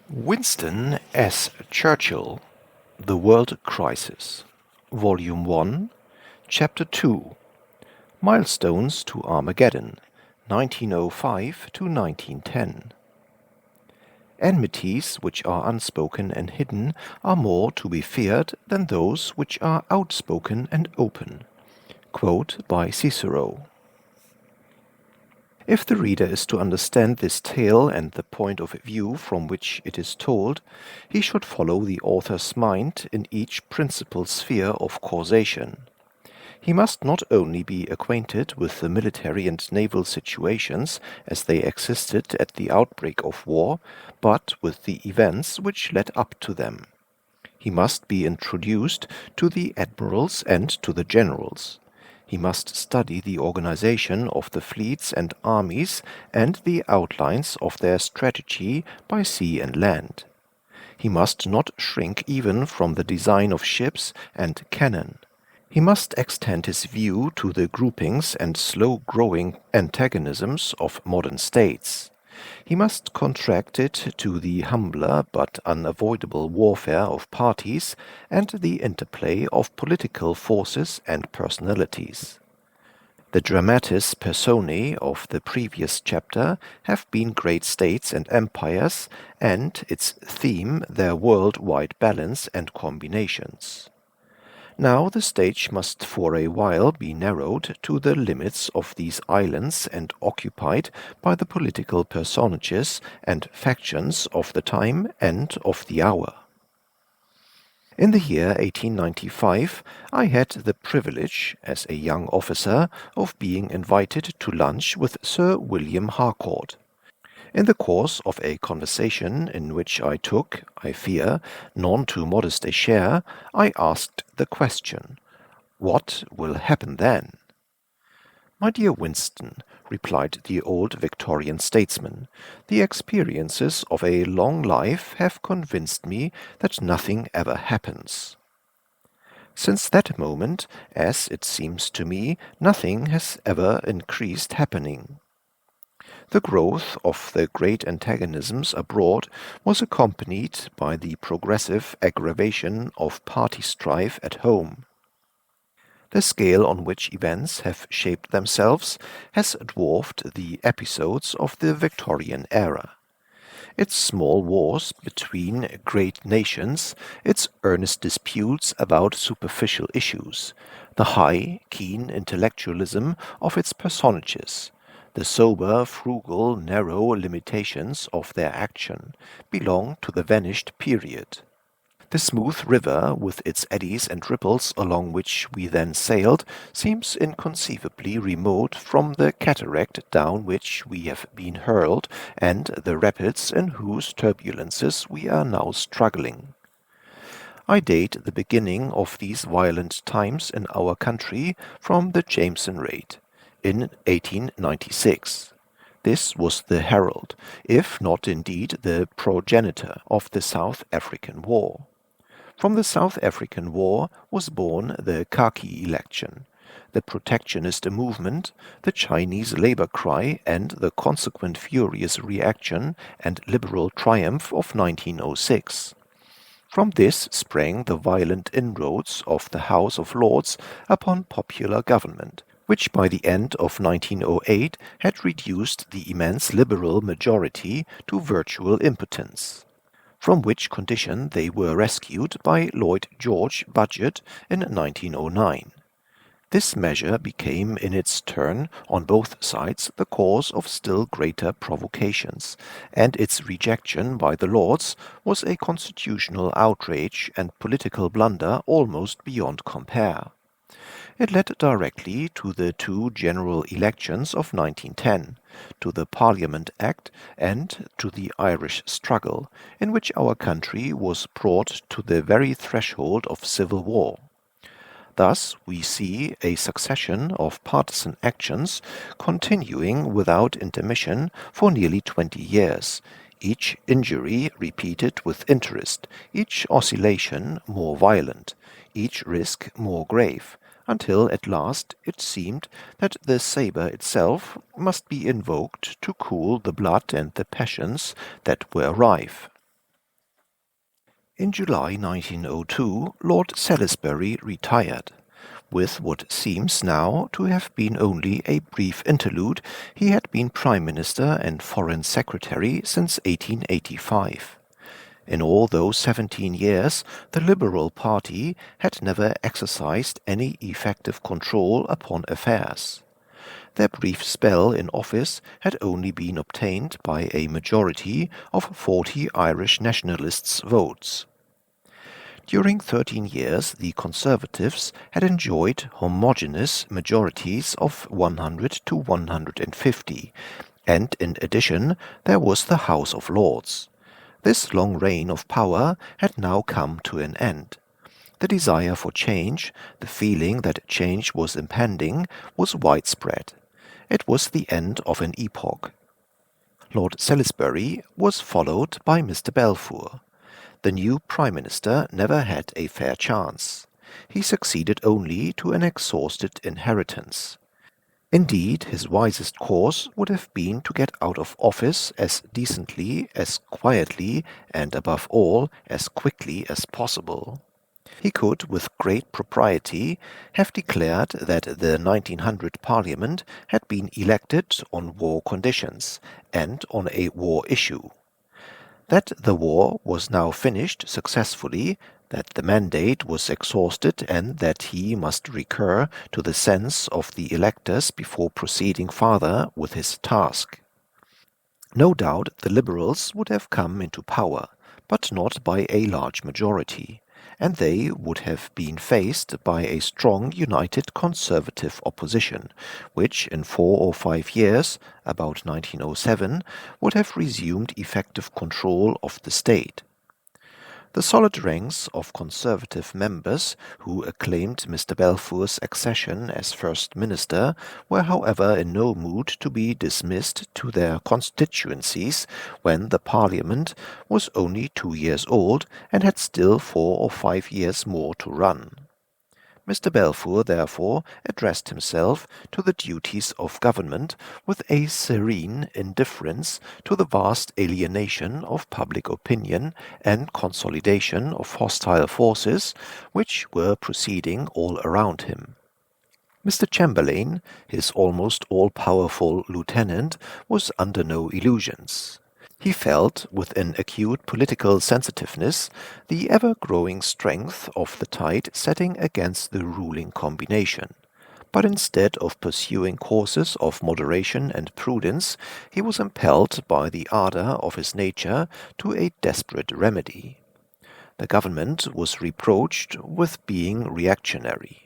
Winston S. Churchill, The World Crisis, Volume 1, Chapter 2, Milestones to Armageddon, 1905 to 1910. Enmities which are unspoken and hidden are more to be feared than those which are outspoken and open. Quote by Cicero. If the reader is to understand this tale and the point of view from which it is told, he should follow the author's mind in each principal sphere of causation. He must not only be acquainted with the military and naval situations as they existed at the outbreak of war, but with the events which led up to them. He must be introduced to the admirals and to the generals. He must study the organization of the fleets and armies and the outlines of their strategy by sea and land. He must not shrink even from the design of ships and cannon. He must extend his view to the groupings and slow-growing antagonisms of modern states. He must contract it to the humbler but unavoidable warfare of parties and the interplay of political forces and personalities. The dramatis personae of the previous chapter have been great states and empires, and its theme their world-wide balance and combinations. Now the stage must for a while be narrowed to the limits of these islands and occupied by the political personages and factions of the time and of the hour. In the year 1895 I had the privilege, as a young officer, of being invited to lunch with Sir William Harcourt. In the course of a conversation in which I took, I fear, none too modest a share, I asked the question, "What will happen then?" "My dear Winston," replied the old Victorian statesman, "the experiences of a long life have convinced me that nothing ever happens." Since that moment, as it seems to me, nothing has ever increased happening. The growth of the great antagonisms abroad was accompanied by the progressive aggravation of party strife at home. The scale on which events have shaped themselves has dwarfed the episodes of the Victorian era. Its small wars between great nations, its earnest disputes about superficial issues, the high, keen intellectualism of its personages, the sober, frugal, narrow limitations of their action, belong to the vanished period. The smooth river, with its eddies and ripples along which we then sailed, seems inconceivably remote from the cataract down which we have been hurled, and the rapids in whose turbulences we are now struggling. I date the beginning of these violent times in our country from the Jameson raid in 1896. This was the herald, if not indeed the progenitor, of the South African War. From the South African War was born the Khaki election, the protectionist movement, the Chinese labor cry, and the consequent furious reaction and liberal triumph of 1906. From this sprang the violent inroads of the House of Lords upon popular government, which by the end of 1908 had reduced the immense Liberal majority to virtual impotence, from which condition they were rescued by Lloyd George budget in 1909. This measure became in its turn, on both sides, the cause of still greater provocations, and its rejection by the Lords was a constitutional outrage and political blunder almost beyond compare. It led directly to the two general elections of 1910, to the Parliament Act, and to the Irish struggle, in which our country was brought to the very threshold of civil war. Thus we see a succession of partisan actions continuing without intermission for nearly 20 years, each injury repeated with interest, each oscillation more violent, each risk more grave, until at last it seemed that the sabre itself must be invoked to cool the blood and the passions that were rife. In July 1902, Lord Salisbury retired. With what seems now to have been only a brief interlude, he had been Prime Minister and Foreign Secretary since 1885. In all those 17 years, the Liberal Party had never exercised any effective control upon affairs. Their brief spell in office had only been obtained by a majority of 40 Irish nationalists' votes. During 13 years the Conservatives had enjoyed homogeneous majorities of 100 to 150, and in addition there was the House of Lords. This long reign of power had now come to an end. The desire for change, the feeling that change was impending, was widespread. It was the end of an epoch. Lord Salisbury was followed by Mr. Balfour. The new Prime Minister never had a fair chance. He succeeded only to an exhausted inheritance. Indeed, his wisest course would have been to get out of office as decently, as quietly, and above all, as quickly as possible. He could, with great propriety, have declared that the 1900 Parliament had been elected on war conditions and on a war issue. That the war was now finished successfully, that the mandate was exhausted, and that he must recur to the sense of the electors before proceeding farther with his task. No doubt the Liberals would have come into power, but not by a large majority, and they would have been faced by a strong united Conservative opposition, which in 4 or 5 years, about 1907, would have resumed effective control of the state. The solid ranks of Conservative members who acclaimed Mr. Balfour's accession as First Minister were however in no mood to be dismissed to their constituencies when the Parliament was only 2 years old and had still 4 or 5 years more to run. Mr. Balfour, therefore, addressed himself to the duties of government with a serene indifference to the vast alienation of public opinion and consolidation of hostile forces which were proceeding all around him. Mr. Chamberlain, his almost all-powerful lieutenant, was under no illusions. He felt, with an acute political sensitiveness, the ever-growing strength of the tide setting against the ruling combination. But instead of pursuing courses of moderation and prudence, he was impelled by the ardor of his nature to a desperate remedy. The government was reproached with being reactionary.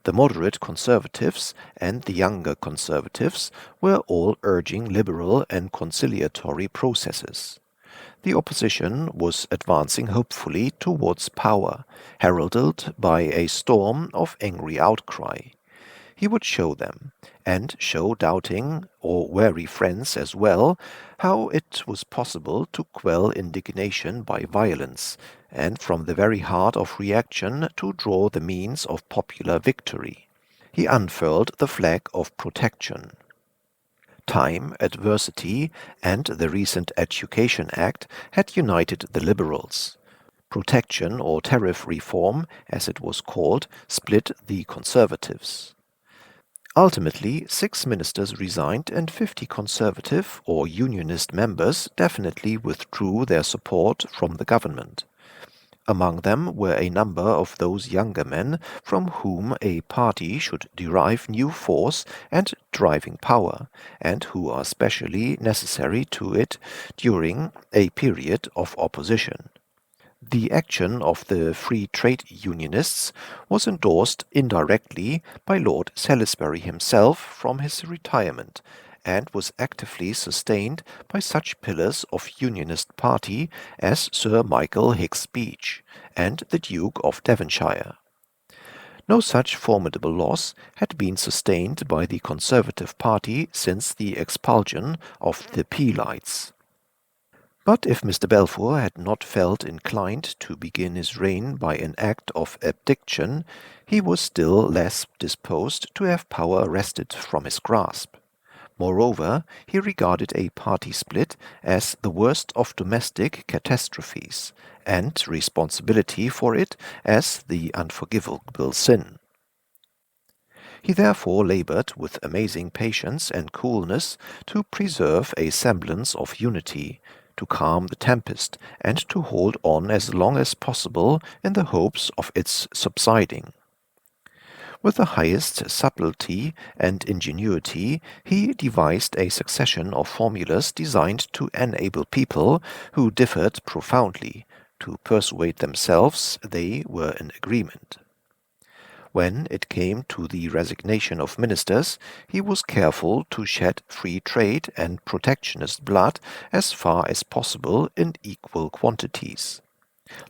The moderate Conservatives and the younger Conservatives were all urging liberal and conciliatory processes. The opposition was advancing hopefully towards power, heralded by a storm of angry outcry. He would show them, and show doubting or wary friends as well, how it was possible to quell indignation by violence, and from the very heart of reaction to draw the means of popular victory. He unfurled the flag of protection. Time, adversity, and the recent Education Act had united the Liberals. Protection or tariff reform, as it was called, split the Conservatives. Ultimately, 6 ministers resigned and 50 Conservative or Unionist members definitely withdrew their support from the government. Among them were a number of those younger men from whom a party should derive new force and driving power, and who are specially necessary to it during a period of opposition. The action of the Free Trade Unionists was endorsed indirectly by Lord Salisbury himself from his retirement, and was actively sustained by such pillars of Unionist party as Sir Michael Hicks Beach and the Duke of Devonshire. No such formidable loss had been sustained by the Conservative party since the expulsion of the Peelites. But if Mr. Balfour had not felt inclined to begin his reign by an act of abdiction, he was still less disposed to have power wrested from his grasp. Moreover, he regarded a party split as the worst of domestic catastrophes, and responsibility for it as the unforgivable sin. He therefore labored with amazing patience and coolness to preserve a semblance of unity, to calm the tempest, and to hold on as long as possible in the hopes of its subsiding. With the highest subtlety and ingenuity, he devised a succession of formulas designed to enable people who differed profoundly to persuade themselves they were in agreement. When it came to the resignation of ministers, he was careful to shed free trade and protectionist blood as far as possible in equal quantities.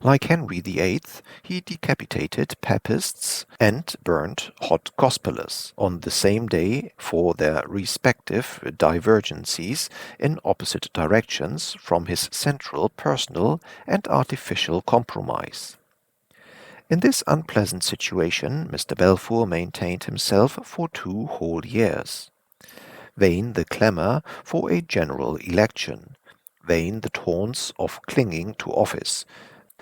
Like Henry VIII, he decapitated papists and burned hot gospellers on the same day for their respective divergencies in opposite directions from his central personal and artificial compromise. In this unpleasant situation Mr. Balfour maintained himself for 2 whole years. Vain the clamour for a general election, vain the taunts of clinging to office,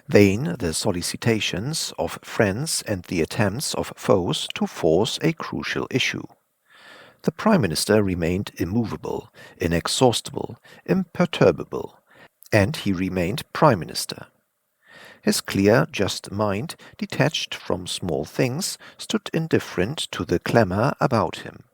vain the solicitations of friends and the attempts of foes to force a crucial issue. The Prime Minister remained immovable, inexhaustible, imperturbable, and he remained Prime Minister. His clear, just mind, detached from small things, stood indifferent to the clamour about him.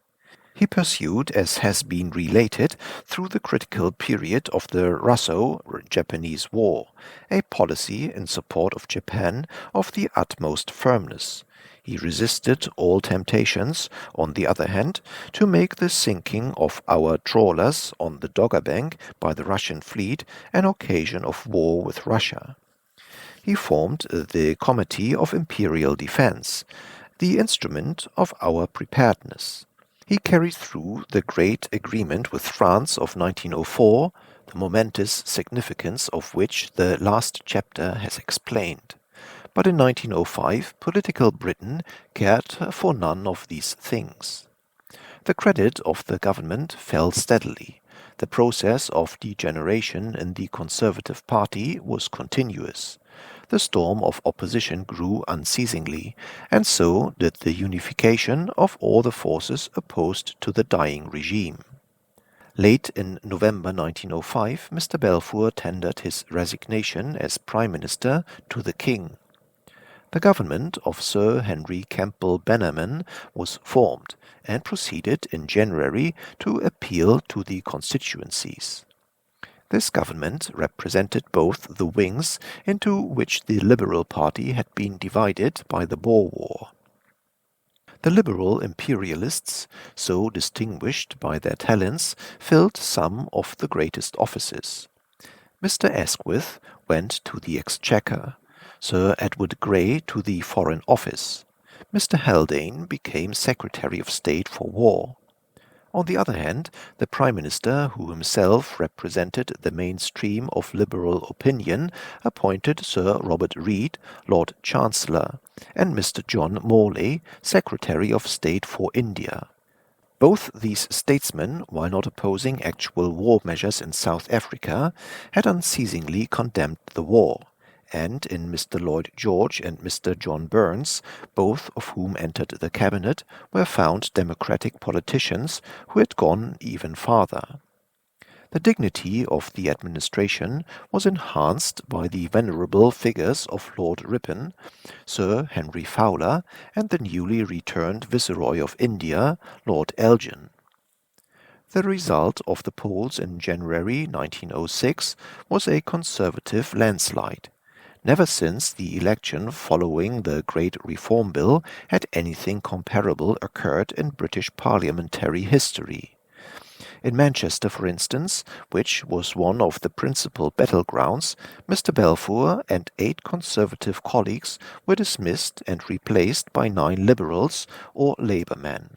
He pursued, as has been related, through the critical period of the Russo-Japanese War, a policy in support of Japan of the utmost firmness. He resisted all temptations, on the other hand, to make the sinking of our trawlers on the Dogger Bank by the Russian fleet an occasion of war with Russia. He formed the Committee of Imperial Defense, the instrument of our preparedness. He carried through the great agreement with France of 1904, the momentous significance of which the last chapter has explained. But in 1905 political Britain cared for none of these things. The credit of the government fell steadily. The process of degeneration in the Conservative Party was continuous. The storm of opposition grew unceasingly, and so did the unification of all the forces opposed to the dying regime. Late in November 1905, Mr. Balfour tendered his resignation as Prime Minister to the King. The government of Sir Henry Campbell Bannerman was formed, and proceeded in January to appeal to the constituencies. This government represented both the wings into which the Liberal party had been divided by the Boer War. The Liberal imperialists, so distinguished by their talents, filled some of the greatest offices. Mr. Asquith went to the Exchequer, Sir Edward Grey to the Foreign Office. Mr. Haldane became Secretary of State for War. On the other hand, the Prime Minister, who himself represented the mainstream of liberal opinion, appointed Sir Robert Reid, Lord Chancellor, and Mr. John Morley, Secretary of State for India. Both these statesmen, while not opposing actual war measures in South Africa, had unceasingly condemned the war, and in Mr. Lloyd George and Mr. John Burns, both of whom entered the cabinet, were found democratic politicians who had gone even farther. The dignity of the administration was enhanced by the venerable figures of Lord Ripon, Sir Henry Fowler, and the newly returned Viceroy of India, Lord Elgin. The result of the polls in January 1906 was a Conservative landslide. Never since the election following the Great Reform Bill had anything comparable occurred in British parliamentary history. In Manchester, for instance, which was one of the principal battlegrounds, Mr. Balfour and 8 Conservative colleagues were dismissed and replaced by 9 Liberals or Labour men.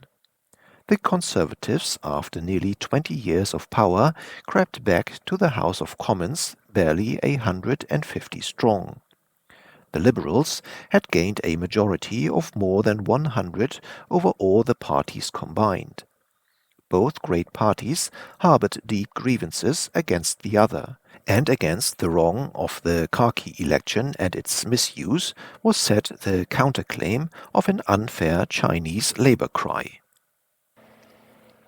The Conservatives, after nearly 20 years of power, crept back to the House of Commons barely 150 strong. The Liberals had gained a majority of more than 100 over all the parties combined. Both great parties harbored deep grievances against the other, and against the wrong of the khaki election and its misuse was set the counterclaim of an unfair Chinese labor cry.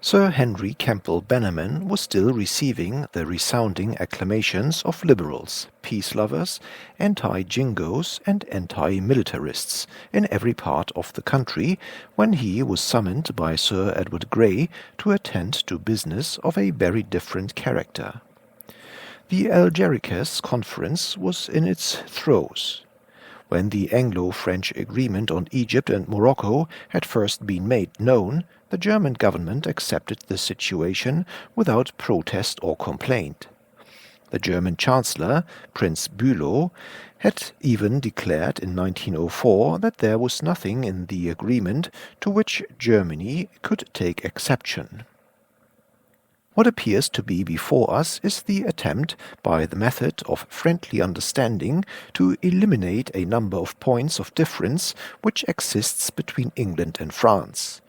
Sir Henry Campbell Bannerman was still receiving the resounding acclamations of liberals, peace lovers, anti-jingoes, and anti-militarists in every part of the country when he was summoned by Sir Edward Grey to attend to business of a very different character. The Algeciras Conference was in its throes. When the Anglo-French agreement on Egypt and Morocco had first been made known, the German government accepted the situation without protest or complaint. The German Chancellor, Prince Bülow, had even declared in 1904 that there was nothing in the agreement to which Germany could take exception. What appears to be before us is the attempt, by the method of friendly understanding, to eliminate a number of points of difference which exists between England and France.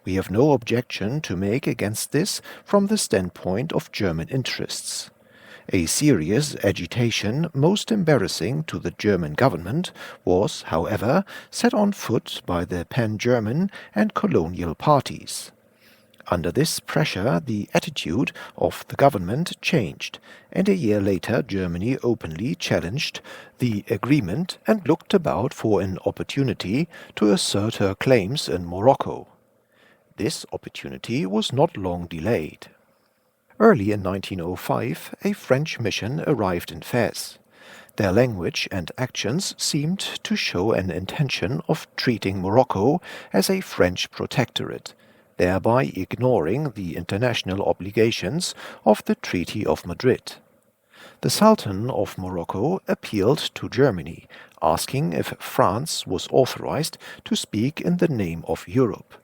We have no objection to make against this from the standpoint of German interests. A serious agitation, most embarrassing to the German government, was, however, set on foot by the pan-German and colonial parties. Under this pressure the attitude of the government changed, and a year later Germany openly challenged the agreement and looked about for an opportunity to assert her claims in Morocco. This opportunity was not long delayed. Early in 1905 a French mission arrived in Fez. Their language and actions seemed to show an intention of treating Morocco as a French protectorate, thereby ignoring the international obligations of the Treaty of Madrid. The Sultan of Morocco appealed to Germany, asking if France was authorized to speak in the name of Europe.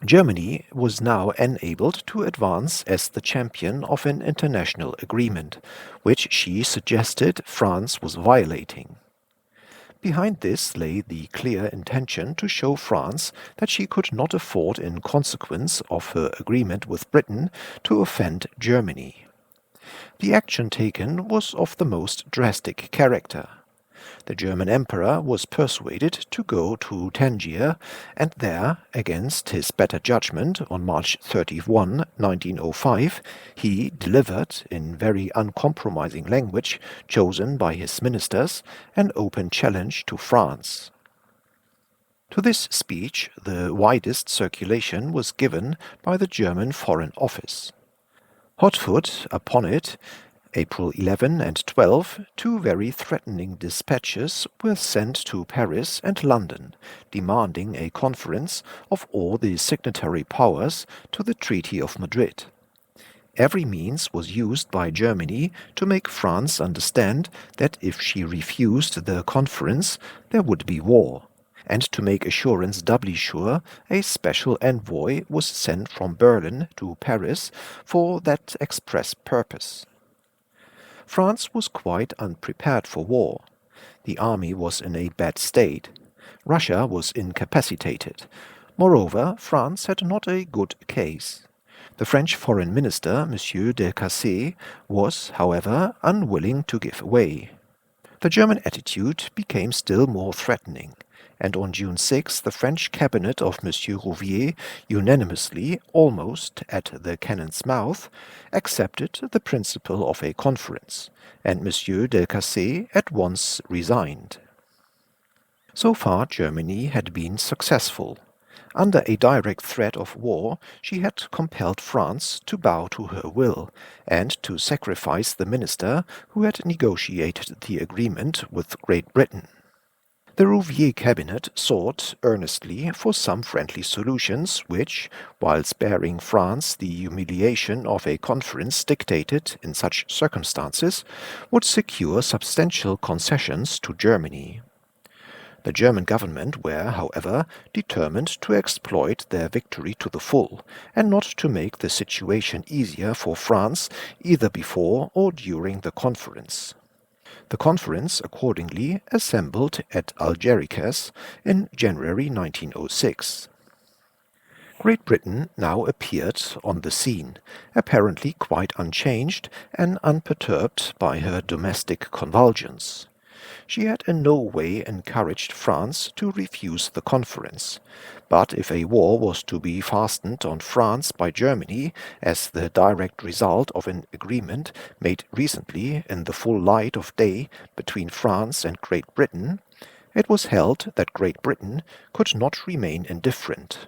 Germany was now enabled to advance as the champion of an international agreement, which she suggested France was violating. Behind this lay the clear intention to show France that she could not afford, in consequence of her agreement with Britain, to offend Germany. The action taken was of the most drastic character. The German Emperor was persuaded to go to Tangier, and there, against his better judgment, on March 31, 1905, he delivered, in very uncompromising language chosen by his ministers, an open challenge to France. To this speech the widest circulation was given by the German Foreign Office. Hotfoot upon it, April 11 and 12, two very threatening dispatches were sent to Paris and London, demanding a conference of all the signatory powers to the Treaty of Madrid. Every means was used by Germany to make France understand that if she refused the conference there would be war, and to make assurance doubly sure, a special envoy was sent from Berlin to Paris for that express purpose. France was quite unprepared for war. The army was in a bad state. Russia was incapacitated. Moreover, France had not a good case. The French Foreign Minister, M. de Cassé, was, however, unwilling to give way. The German attitude became still more threatening, and on June 6 the French cabinet of M. Rouvier unanimously, almost at the cannon's mouth, accepted the principle of a conference, and M. de Cassé at once resigned. So far Germany had been successful. Under a direct threat of war, she had compelled France to bow to her will, and to sacrifice the minister who had negotiated the agreement with Great Britain. The Rouvier cabinet sought earnestly for some friendly solutions which, while sparing France the humiliation of a conference dictated in such circumstances, would secure substantial concessions to Germany. The German government were, however, determined to exploit their victory to the full, and not to make the situation easier for France either before or during the conference. The conference accordingly assembled at Algeciras in January 1906. Great Britain now appeared on the scene, apparently quite unchanged and unperturbed by her domestic convulsions. She had in no way encouraged France to refuse the conference, but if a war was to be fastened on France by Germany as the direct result of an agreement made recently in the full light of day between France and Great Britain, it was held that Great Britain could not remain indifferent.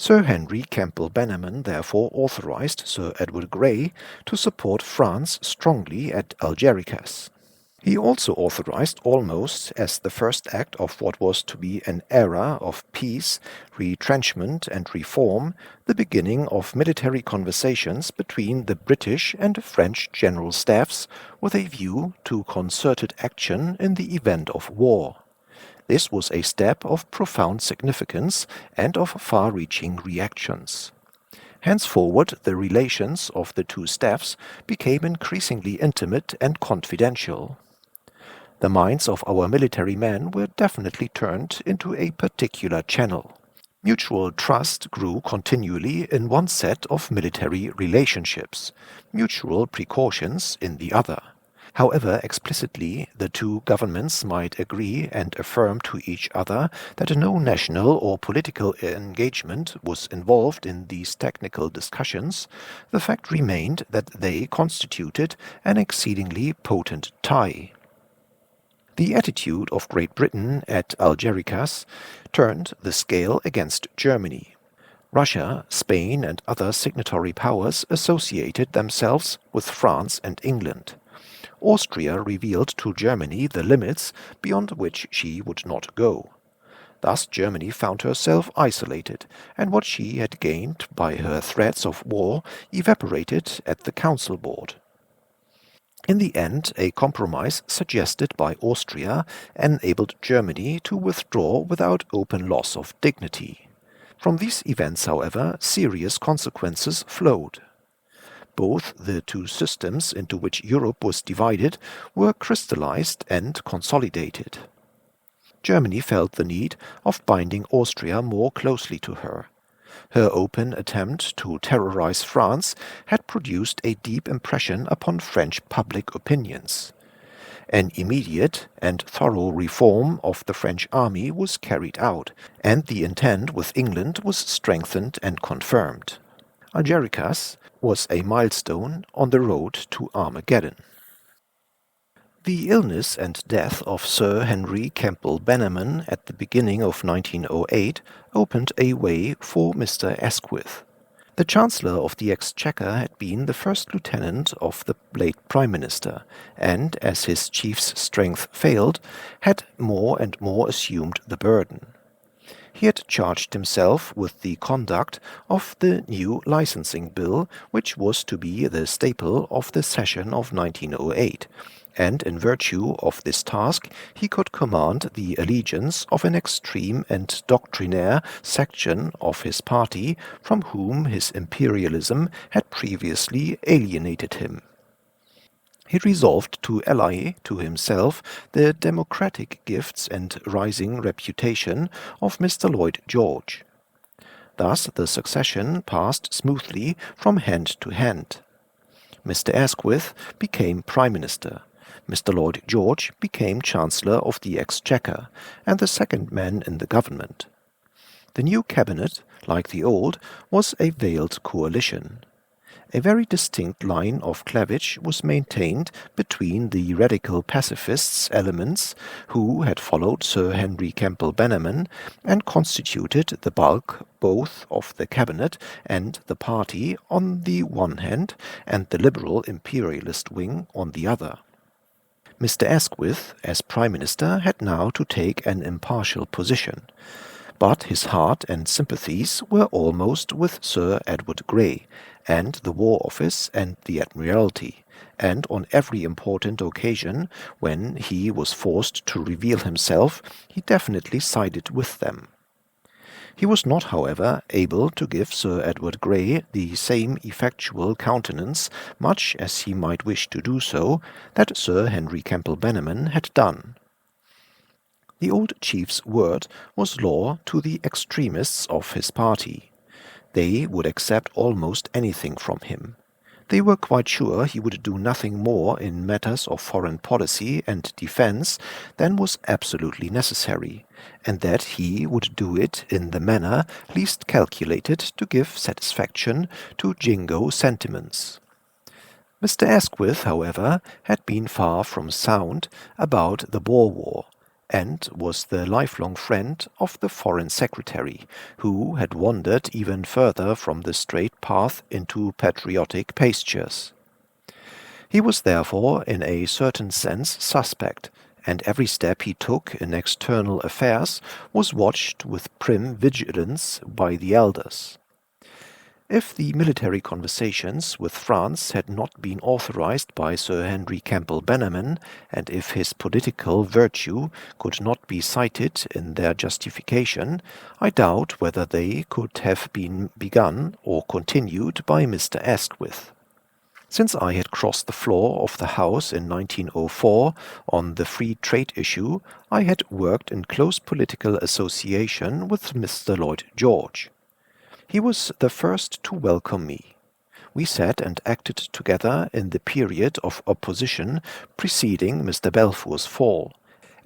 Sir Henry Campbell Bannerman therefore authorized Sir Edward Grey to support France strongly at Algeciras. He also authorized, almost as the first act of what was to be an era of peace, retrenchment and reform, the beginning of military conversations between the British and French general staffs with a view to concerted action in the event of war. This was a step of profound significance and of far-reaching reactions. Henceforward the relations of the two staffs became increasingly intimate and confidential. The minds of our military men were definitely turned into a particular channel. Mutual trust grew continually in one set of military relationships, mutual precautions in the other. However explicitly the two governments might agree and affirm to each other that no national or political engagement was involved in these technical discussions, the fact remained that they constituted an exceedingly potent tie. The attitude of Great Britain at Algeciras turned the scale against Germany. Russia, Spain and other signatory powers associated themselves with France and England. Austria revealed to Germany the limits beyond which she would not go. Thus Germany found herself isolated, and what she had gained by her threats of war evaporated at the Council Board. In the end, a compromise suggested by Austria enabled Germany to withdraw without open loss of dignity. From these events, however, serious consequences flowed. Both the two systems into which Europe was divided were crystallized and consolidated. Germany felt the need of binding Austria more closely to her. Her open attempt to terrorize France had produced a deep impression upon French public opinions. An immediate and thorough reform of the French army was carried out, and the entente with England was strengthened and confirmed. Algeciras was a milestone on the road to Armageddon. The illness and death of Sir Henry Campbell Bannerman at the beginning of 1908 opened a way for Mr. Asquith. The Chancellor of the Exchequer had been the first lieutenant of the late Prime Minister, and, as his chief's strength failed, had more and more assumed the burden. He had charged himself with the conduct of the new licensing bill, which was to be the staple of the session of 1908, and in virtue of this task he could command the allegiance of an extreme and doctrinaire section of his party from whom his imperialism had previously alienated him. He resolved to ally to himself the democratic gifts and rising reputation of Mr. Lloyd George. Thus the succession passed smoothly from hand to hand. Mr. Asquith became Prime Minister. Mr. Lloyd George became Chancellor of the Exchequer and the second man in the government. The new cabinet, like the old, was a veiled coalition. A very distinct line of cleavage was maintained between the radical pacifists elements who had followed Sir Henry Campbell Bannerman and constituted the bulk both of the cabinet and the party on the one hand and the liberal imperialist wing on the other. Mr. Asquith, as Prime Minister, had now to take an impartial position, but his heart and sympathies were almost with Sir Edward Grey and the War Office and the Admiralty, and on every important occasion when he was forced to reveal himself, he definitely sided with them. He was not, however, able to give Sir Edward Grey the same effectual countenance, much as he might wish to do so, that Sir Henry Campbell Bannerman had done. The old chief's word was law to the extremists of his party. They would accept almost anything from him. They were quite sure he would do nothing more in matters of foreign policy and defense than was absolutely necessary, and that he would do it in the manner least calculated to give satisfaction to jingo sentiments. Mr. Asquith, however, had been far from sound about the Boer War, and was the lifelong friend of the Foreign Secretary, who had wandered even further from the straight path into patriotic pastures. He was therefore in a certain sense suspect, and every step he took in external affairs was watched with prim vigilance by the elders. If the military conversations with France had not been authorized by Sir Henry Campbell Bannerman, and if his political virtue could not be cited in their justification, I doubt whether they could have been begun or continued by Mr. Asquith. Since I had crossed the floor of the House in 1904 on the free trade issue, I had worked in close political association with Mr. Lloyd George. He was the first to welcome me. We sat and acted together in the period of opposition preceding Mr. Balfour's fall,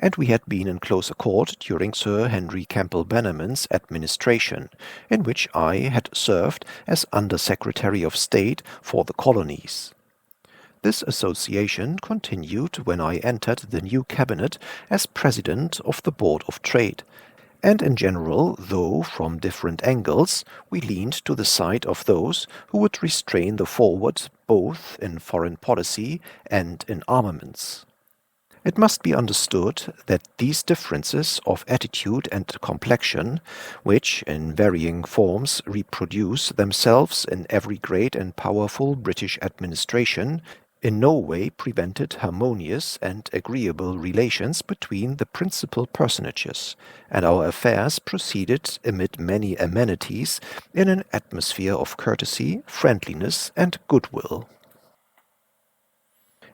and we had been in close accord during Sir Henry Campbell Bannerman's administration, in which I had served as Under-Secretary of State for the Colonies. This association continued when I entered the new cabinet as President of the Board of Trade, and in general, though from different angles, we leaned to the side of those who would restrain the forward both in foreign policy and in armaments. It must be understood that these differences of attitude and complexion, which in varying forms reproduce themselves in every great and powerful British administration, in no way prevented harmonious and agreeable relations between the principal personages, and our affairs proceeded amid many amenities in an atmosphere of courtesy, friendliness, and goodwill.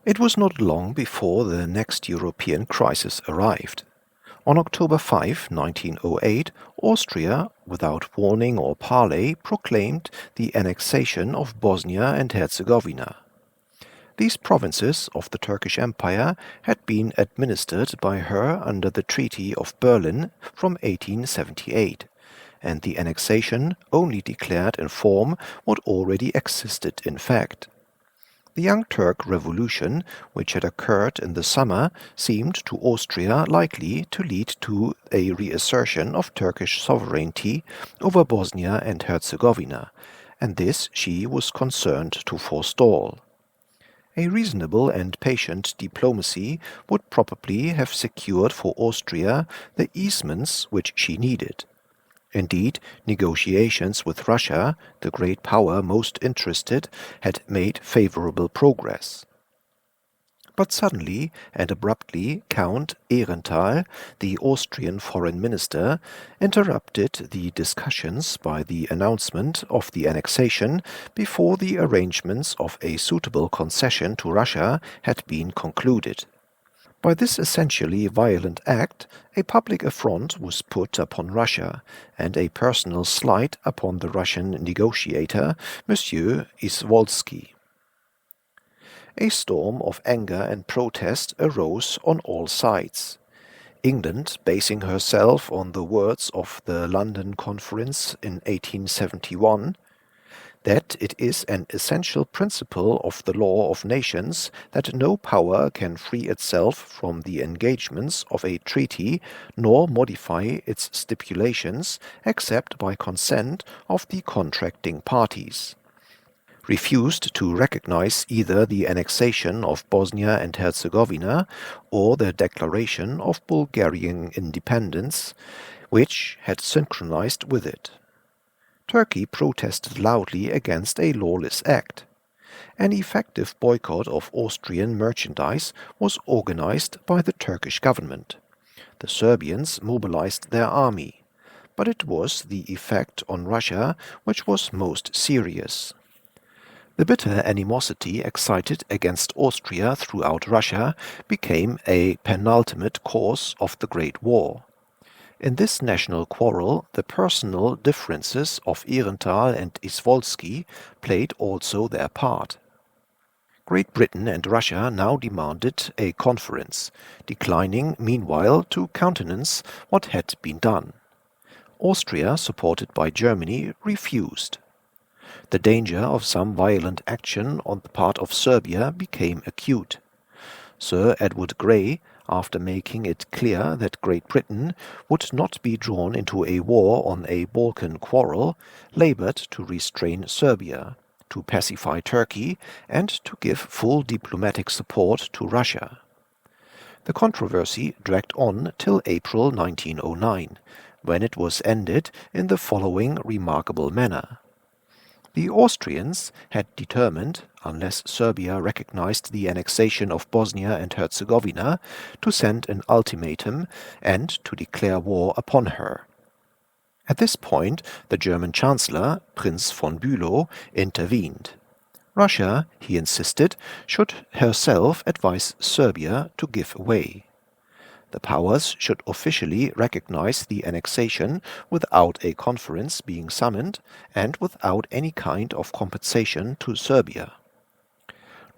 It was not long before the next European crisis arrived. On October 5, 1908, Austria, without warning or parley, proclaimed the annexation of Bosnia and Herzegovina. These provinces of the Turkish Empire had been administered by her under the Treaty of Berlin from 1878, and the annexation only declared in form what already existed in fact. The Young Turk Revolution, which had occurred in the summer, seemed to Austria likely to lead to a reassertion of Turkish sovereignty over Bosnia and Herzegovina, and this she was concerned to forestall. A reasonable and patient diplomacy would probably have secured for Austria the easements which she needed. Indeed, negotiations with Russia, the great power most interested, had made favorable progress. But suddenly and abruptly Count Ehrenthal, the Austrian foreign minister, interrupted the discussions by the announcement of the annexation before the arrangements of a suitable concession to Russia had been concluded. By this essentially violent act, a public affront was put upon Russia, and a personal slight upon the Russian negotiator, Monsieur Izvolsky. A storm of anger and protest arose on all sides. England, basing herself on the words of the London Conference in 1871, that it is an essential principle of the law of nations that no power can free itself from the engagements of a treaty nor modify its stipulations except by consent of the contracting parties, refused to recognize either the annexation of Bosnia and Herzegovina or the declaration of Bulgarian independence, which had synchronized with it. Turkey protested loudly against a lawless act. An effective boycott of Austrian merchandise was organized by the Turkish government. The Serbians mobilized their army, but it was the effect on Russia which was most serious. The bitter animosity excited against Austria throughout Russia became a penultimate cause of the Great War. In this national quarrel, the personal differences of Ehrenthal and Izvolsky played also their part. Great Britain and Russia now demanded a conference, declining meanwhile to countenance what had been done. Austria, supported by Germany, refused. The danger of some violent action on the part of Serbia became acute. Sir Edward Grey, after making it clear that Great Britain would not be drawn into a war on a Balkan quarrel, labored to restrain Serbia, to pacify Turkey, and to give full diplomatic support to Russia. The controversy dragged on till April 1909, when it was ended in the following remarkable manner. The Austrians had determined, unless Serbia recognized the annexation of Bosnia and Herzegovina, to send an ultimatum and to declare war upon her. At this point, the German Chancellor, Prince von Bülow, intervened. Russia, he insisted, should herself advise Serbia to give way. The powers should officially recognize the annexation without a conference being summoned and without any kind of compensation to Serbia.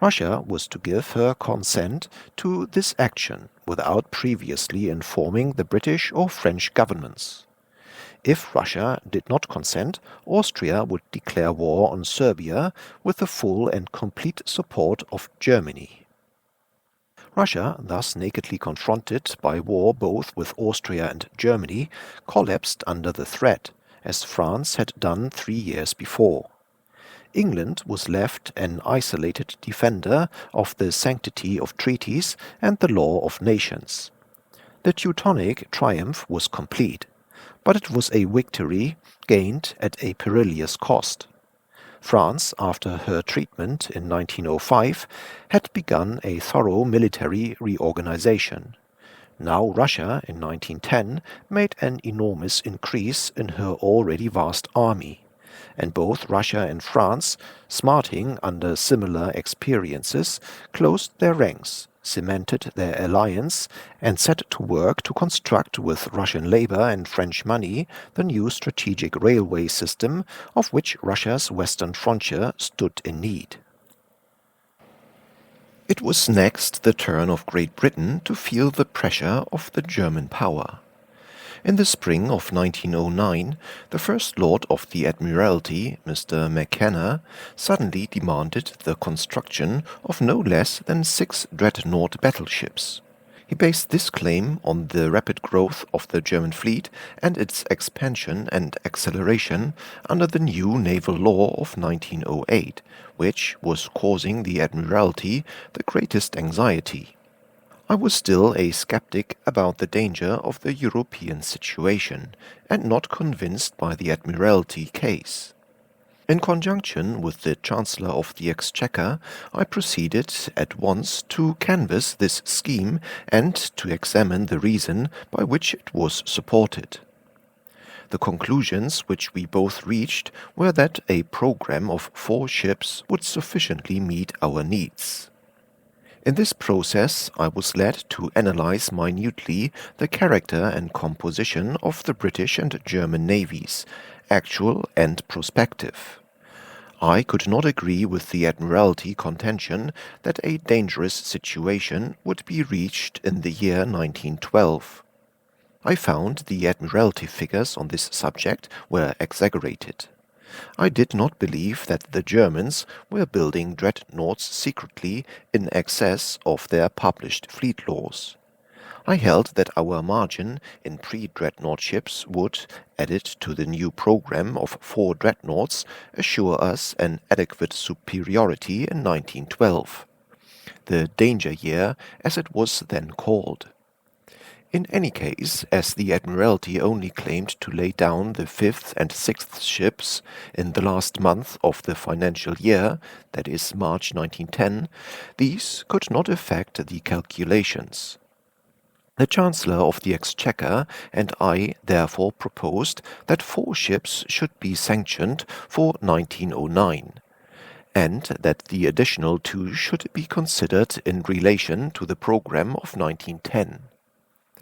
Russia was to give her consent to this action without previously informing the British or French governments. If Russia did not consent, Austria would declare war on Serbia with the full and complete support of Germany. Russia, thus nakedly confronted by war both with Austria and Germany, collapsed under the threat, as France had done 3 years before. England was left an isolated defender of the sanctity of treaties and the law of nations. The Teutonic triumph was complete, but it was a victory gained at a perilous cost. France, after her treatment in 1905, had begun a thorough military reorganization. Now Russia, in 1910, made an enormous increase in her already vast army, and both Russia and France, smarting under similar experiences, closed their ranks, cemented their alliance, and set to work to construct with Russian labor and French money the new strategic railway system of which Russia's western frontier stood in need. It was next the turn of Great Britain to feel the pressure of the German power. In the spring of 1909, the First Lord of the Admiralty, Mr. McKenna, suddenly demanded the construction of no less than 6 dreadnought battleships. He based this claim on the rapid growth of the German fleet and its expansion and acceleration under the new naval law of 1908, which was causing the Admiralty the greatest anxiety. I was still a skeptic about the danger of the European situation, and not convinced by the Admiralty case. In conjunction with the Chancellor of the Exchequer, I proceeded at once to canvass this scheme and to examine the reason by which it was supported. The conclusions which we both reached were that a program of 4 ships would sufficiently meet our needs. In this process I was led to analyze minutely the character and composition of the British and German navies, actual and prospective. I could not agree with the Admiralty contention that a dangerous situation would be reached in the year 1912. I found the Admiralty figures on this subject were exaggerated. I did not believe that the Germans were building dreadnoughts secretly in excess of their published fleet laws. I held that our margin in pre-dreadnought ships would, added to the new program of 4 dreadnoughts, assure us an adequate superiority in 1912, the danger year as it was then called. In any case, as the Admiralty only claimed to lay down the 5th and 6th ships in the last month of the financial year, that is March 1910, these could not affect the calculations. The Chancellor of the Exchequer and I therefore proposed that 4 ships should be sanctioned for 1909. and that the additional two should be considered in relation to the program of 1910.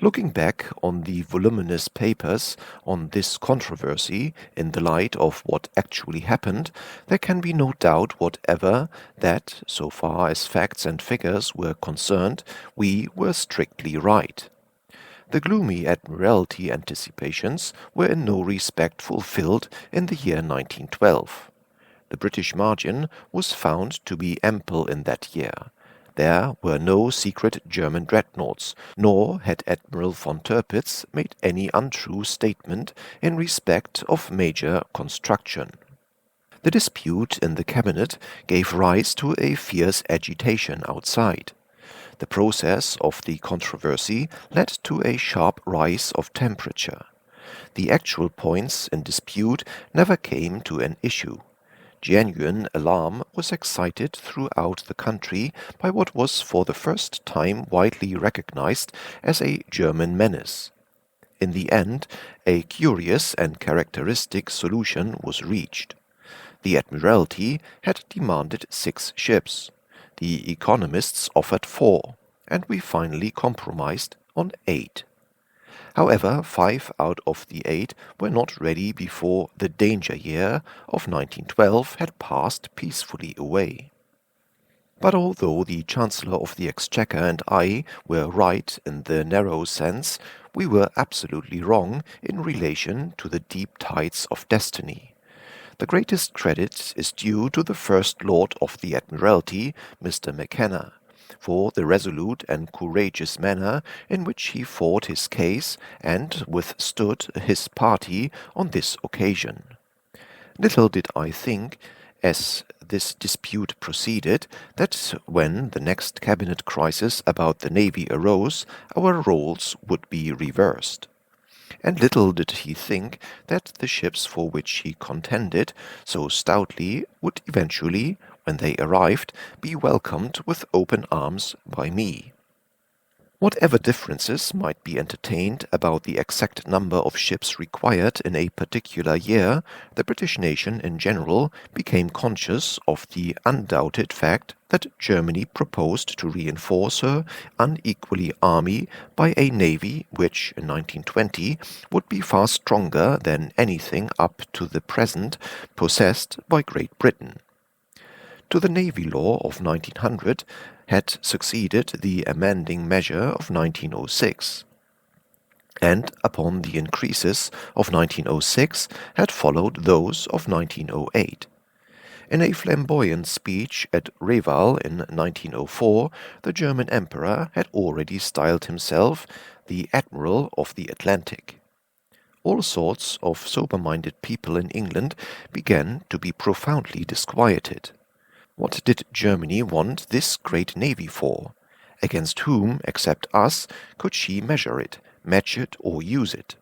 Looking back on the voluminous papers on this controversy in the light of what actually happened, there can be no doubt whatever that, so far as facts and figures were concerned, we were strictly right. The gloomy Admiralty anticipations were in no respect fulfilled in the year 1912. The British margin was found to be ample in that year. There were no secret German dreadnoughts, nor had Admiral von Tirpitz made any untrue statement in respect of major construction. The dispute in the cabinet gave rise to a fierce agitation outside. The process of the controversy led to a sharp rise of temperature. The actual points in dispute never came to an issue. Genuine alarm was excited throughout the country by what was for the first time widely recognized as a German menace. In the end, a curious and characteristic solution was reached. The Admiralty had demanded 6 ships. The economists offered 4, and we finally compromised on 8. However, 5 out of the 8 were not ready before the danger year of 1912 had passed peacefully away. But although the Chancellor of the Exchequer and I were right in the narrow sense, we were absolutely wrong in relation to the deep tides of destiny. The greatest credit is due to the First Lord of the Admiralty, Mr. McKenna, for the resolute and courageous manner in which he fought his case and withstood his party on this occasion. Little did I think, as this dispute proceeded, that when the next cabinet crisis about the navy arose, our roles would be reversed. And little did he think that the ships for which he contended so stoutly would eventually, when they arrived, be welcomed with open arms by me. Whatever differences might be entertained about the exact number of ships required in a particular year, the British nation in general became conscious of the undoubted fact that Germany proposed to reinforce her unequally army by a navy which, in 1920, would be far stronger than anything up to the present possessed by Great Britain. To the Navy Law of 1900 had succeeded the amending measure of 1906, and upon the increases of 1906 had followed those of 1908. In a flamboyant speech at Reval in 1904, the German Emperor had already styled himself the Admiral of the Atlantic. All sorts of sober-minded people in England began to be profoundly disquieted. What did Germany want this great navy for? Against whom, except us, could she measure it, match it, or use it?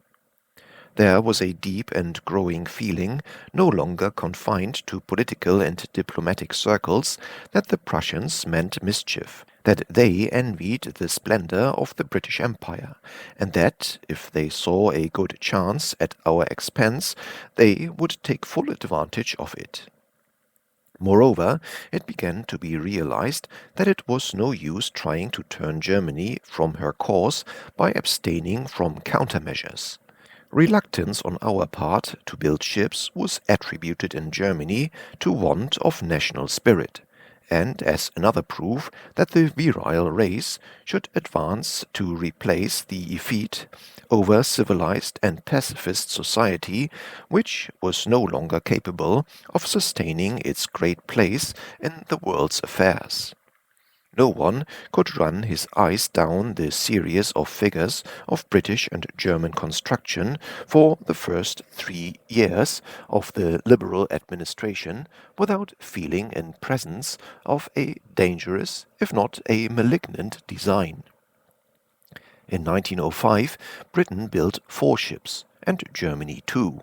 There was a deep and growing feeling, no longer confined to political and diplomatic circles, that the Prussians meant mischief, that they envied the splendor of the British Empire, and that, if they saw a good chance at our expense, they would take full advantage of it. Moreover, it began to be realized that it was no use trying to turn Germany from her course by abstaining from countermeasures. Reluctance on our part to build ships was attributed in Germany to want of national spirit, and as another proof that the virile race should advance to replace the effete, over-civilized and pacifist society, which was no longer capable of sustaining its great place in the world's affairs. No one could run his eyes down the series of figures of British and German construction for the first 3 years of the Liberal administration without feeling in presence of a dangerous, if not a malignant design. In 1905, Britain built 4 ships, and Germany 2.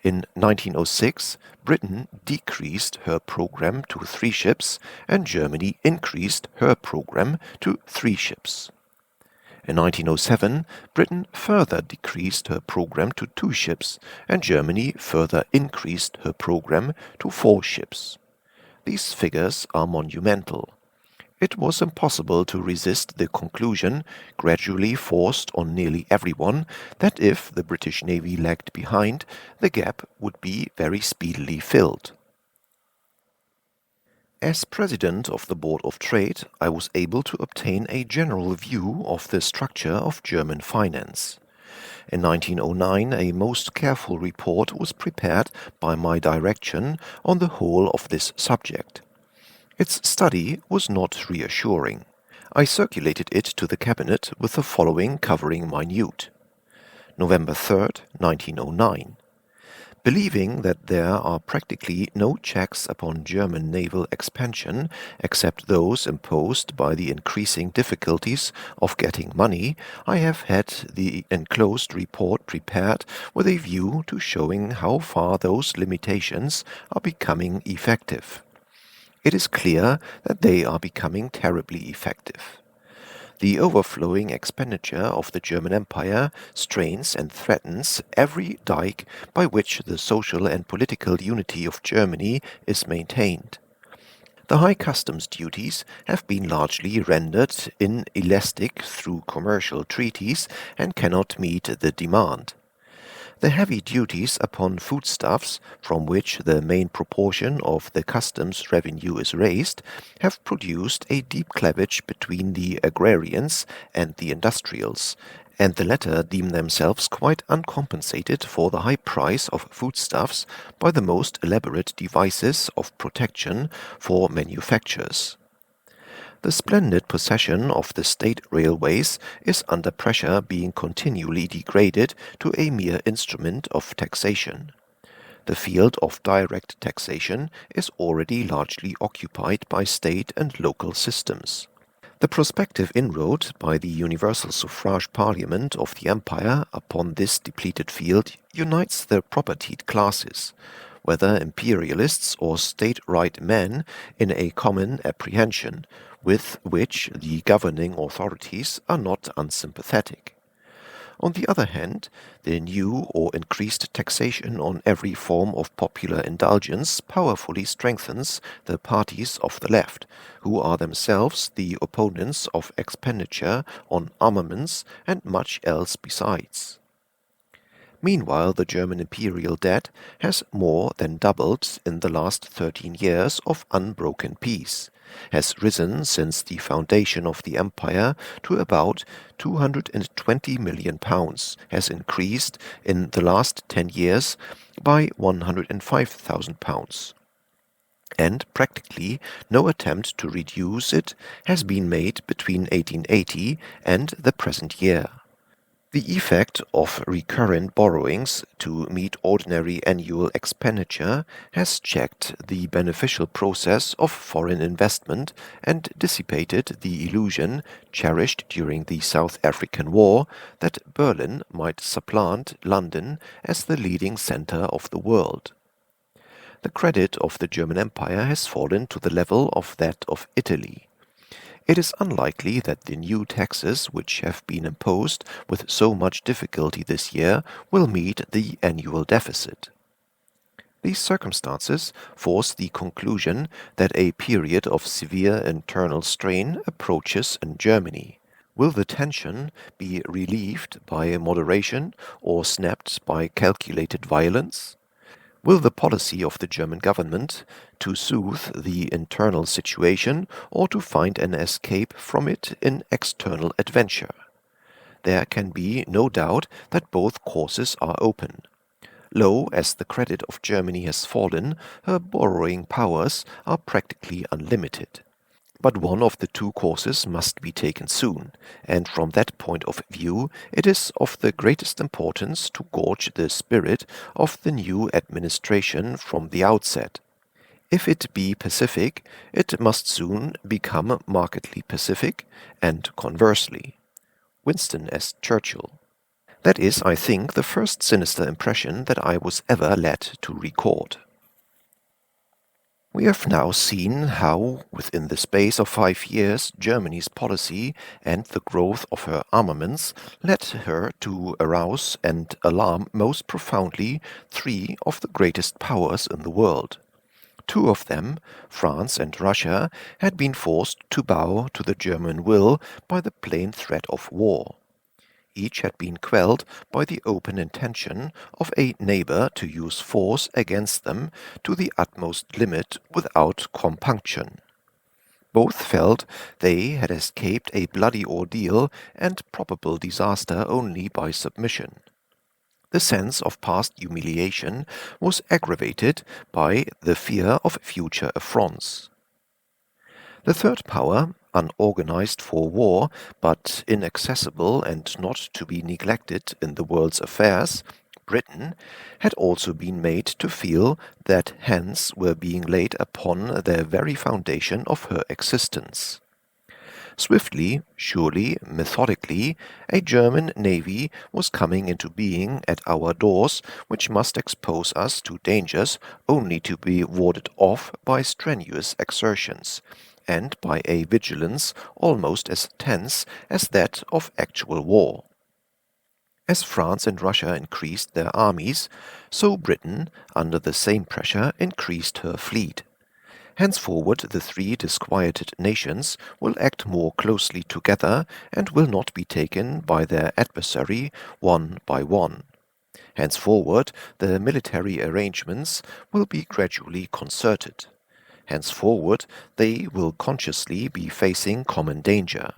In 1906, Britain decreased her program to 3 ships, and Germany increased her program to 3 ships. In 1907, Britain further decreased her program to 2 ships, and Germany further increased her program to 4 ships. These figures are monumental. It was impossible to resist the conclusion, gradually forced on nearly everyone, that if the British Navy lagged behind, the gap would be very speedily filled. As president of the Board of Trade, I was able to obtain a general view of the structure of German finance. In 1909, a most careful report was prepared by my direction on the whole of this subject. Its study was not reassuring. I circulated it to the cabinet with the following covering minute. November 3rd, 1909. Believing that there are practically no checks upon German naval expansion except those imposed by the increasing difficulties of getting money, I have had the enclosed report prepared with a view to showing how far those limitations are becoming effective. It is clear that they are becoming terribly effective. The overflowing expenditure of the German Empire strains and threatens every dike by which the social and political unity of Germany is maintained. The high customs duties have been largely rendered inelastic through commercial treaties and cannot meet the demand. The heavy duties upon foodstuffs, from which the main proportion of the customs revenue is raised, have produced a deep cleavage between the agrarians and the industrials, and the latter deem themselves quite uncompensated for the high price of foodstuffs by the most elaborate devices of protection for manufactures. The splendid possession of the state railways is under pressure, being continually degraded to a mere instrument of taxation. The field of direct taxation is already largely occupied by state and local systems. The prospective inroad by the universal suffrage parliament of the empire upon this depleted field unites the propertied classes, whether imperialists or state-right men, in a common apprehension, with which the governing authorities are not unsympathetic. On the other hand, the new or increased taxation on every form of popular indulgence powerfully strengthens the parties of the left, who are themselves the opponents of expenditure on armaments and much else besides. Meanwhile, the German imperial debt has more than doubled in the last 13 years of unbroken peace, has risen since the foundation of the empire to about £220 million, has increased in the last 10 years by £105,000. And practically no attempt to reduce it has been made between 1880 and the present year. The effect of recurrent borrowings to meet ordinary annual expenditure has checked the beneficial process of foreign investment and dissipated the illusion cherished during the South African War that Berlin might supplant London as the leading center of the world. The credit of the German Empire has fallen to the level of that of Italy. It is unlikely that the new taxes which have been imposed with so much difficulty this year will meet the annual deficit. These circumstances force the conclusion that a period of severe internal strain approaches in Germany. Will the tension be relieved by moderation or snapped by calculated violence? Will the policy of the German government to soothe the internal situation or to find an escape from it in external adventure? There can be no doubt that both courses are open. Low as the credit of Germany has fallen, her borrowing powers are practically unlimited. But one of the two courses must be taken soon, and from that point of view it is of the greatest importance to gauge the spirit of the new administration from the outset. If it be pacific, it must soon become markedly pacific, and conversely. Winston S. Churchill. That is, I think, the first sinister impression that I was ever led to record. We have now seen how, within the space of 5 years, Germany's policy and the growth of her armaments led her to arouse and alarm most profoundly three of the greatest powers in the world. Two of them, France and Russia, had been forced to bow to the German will by the plain threat of war. Each had been quelled by the open intention of a neighbor to use force against them to the utmost limit without compunction. Both felt they had escaped a bloody ordeal and probable disaster only by submission. The sense of past humiliation was aggravated by the fear of future affronts. The third power, unorganized for war, but inaccessible and not to be neglected in the world's affairs, Britain, had also been made to feel that hands were being laid upon the very foundation of her existence. Swiftly, surely, methodically, a German navy was coming into being at our doors, which must expose us to dangers only to be warded off by strenuous exertions, and by a vigilance almost as tense as that of actual war. As France and Russia increased their armies, so Britain, under the same pressure, increased her fleet. Henceforward the three disquieted nations will act more closely together and will not be taken by their adversary one by one. Henceforward the military arrangements will be gradually concerted. Henceforward they will consciously be facing common danger.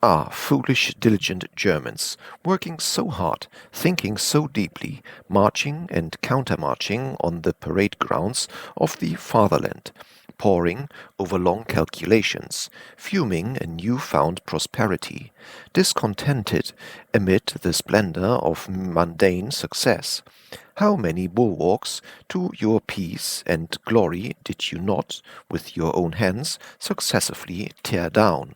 Ah, foolish, diligent Germans, working so hard, thinking so deeply, marching and countermarching on the parade grounds of the fatherland, poring over long calculations, fuming in new-found prosperity, discontented amid the splendor of mundane success. How many bulwarks to your peace and glory did you not, with your own hands, successively tear down?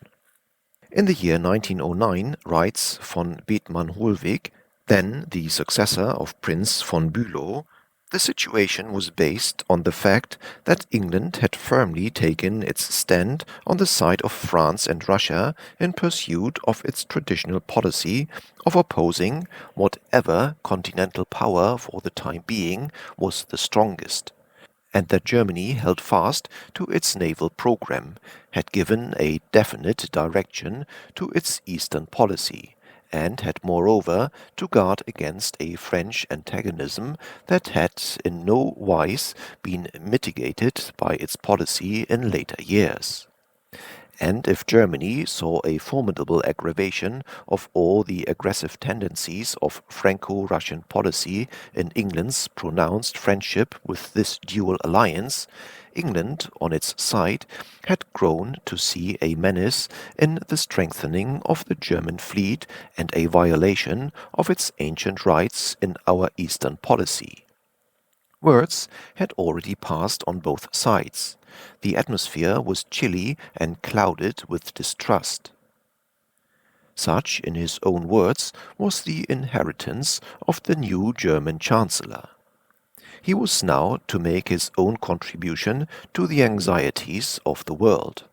In the year 1909, writes von Bethmann-Hollweg, then the successor of Prince von Bülow, the situation was based on the fact that England had firmly taken its stand on the side of France and Russia in pursuit of its traditional policy of opposing whatever continental power for the time being was the strongest, and that Germany held fast to its naval program, had given a definite direction to its eastern policy, and had moreover to guard against a French antagonism that had in no wise been mitigated by its policy in later years. And if Germany saw a formidable aggravation of all the aggressive tendencies of Franco-Russian policy in England's pronounced friendship with this dual alliance, England, on its side, had grown to see a menace in the strengthening of the German fleet and a violation of its ancient rights in our eastern policy. Words had already passed on both sides. The atmosphere was chilly and clouded with distrust. Such, in his own words, was the inheritance of the new German Chancellor. He was now to make his own contribution to the anxieties of the world.